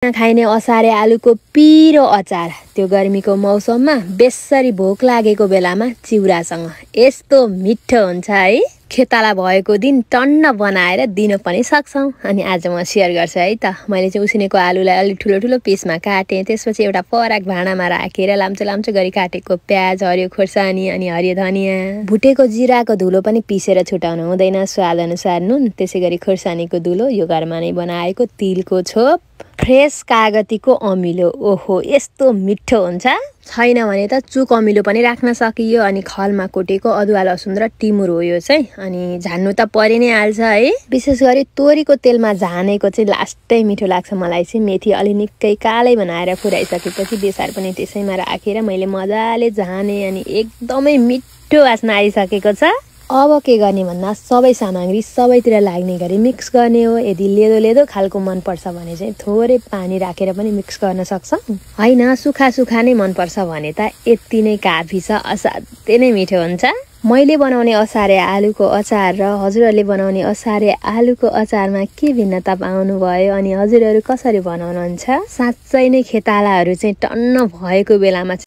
खाइने असारे आलुको पिरो अचार त्यो गर्मीको मौसममा बेसरी भोक लागेको बेलामा चिउरासँग यस्तो मिठो हुन्छ है। खेताला भएको दिन टन्न बनाएर दिन पनि सक्छौं। अनि आज म शेयर गर्छु है त। मैले चाहिँ उसिनेको आलुलाई अलि ठुलो ठुलो पिसमा काटेँ। त्यसपछि एउटा पराक भाँडामा राखेर लाम्चो लाम्चो गरी काटेको प्याज, हरियो खोर्सानी अनि हरियो धनिया, भुटेको जिराको धुलो पनि पिसेर छुटाउनु हुँदैन। स्वाद अनुसार नुन, त्यसैगरी खोर्सानीको धुलो, यो घरमा नै बनाएको तिलको छोप, फ्रेश कागतीको अमिलो। ओहो यस्तो मिठो हुन्छ। छैन भने त चुक अमिलो पनि राख्न सकियो। अनि खलमा कोटेको अदुवा लसुन र टिमुर हो यो चाहिँ। अनि झान्नु त परि नै हाल्छ है। विशेष गरी तोरीको तेलमा झानेको चाहिँ लास्टै मिठो लाग्छ मलाई चाहिँ। मेथी अलि निकै कालै बनाएर फुराइसकेपछि बेसार पनि त्यसैमा राखेर मैले मजाले झाने अनि एकदमै मिठो वासना आइसकेको छ। अब के गर्ने भन्दा सबै सामग्री सबैतिर लाग्ने गरी मिक्स गर्ने हो। यदि लेदो लेदो खालको मन पर्छ भने चाहिँ थोरै पानी राखेर पनि मिक्स गर्न सक्छौं। हैन सुखा सुखा नै मन पर्छ भने त यति नै काफी छ। असाध्यै नै मिठो हुन्छ। मैले बनाउने असारे आलुको अचार र हजुरहरूले बनाउने असारे आलुको अचारमा के भिन्नता पाउनु भयो अनि हजुरहरू कसरी बनाउनुहुन्छ? साँच्चै नै खेतालाहरू चाहिँ टन्न भएको बेलामा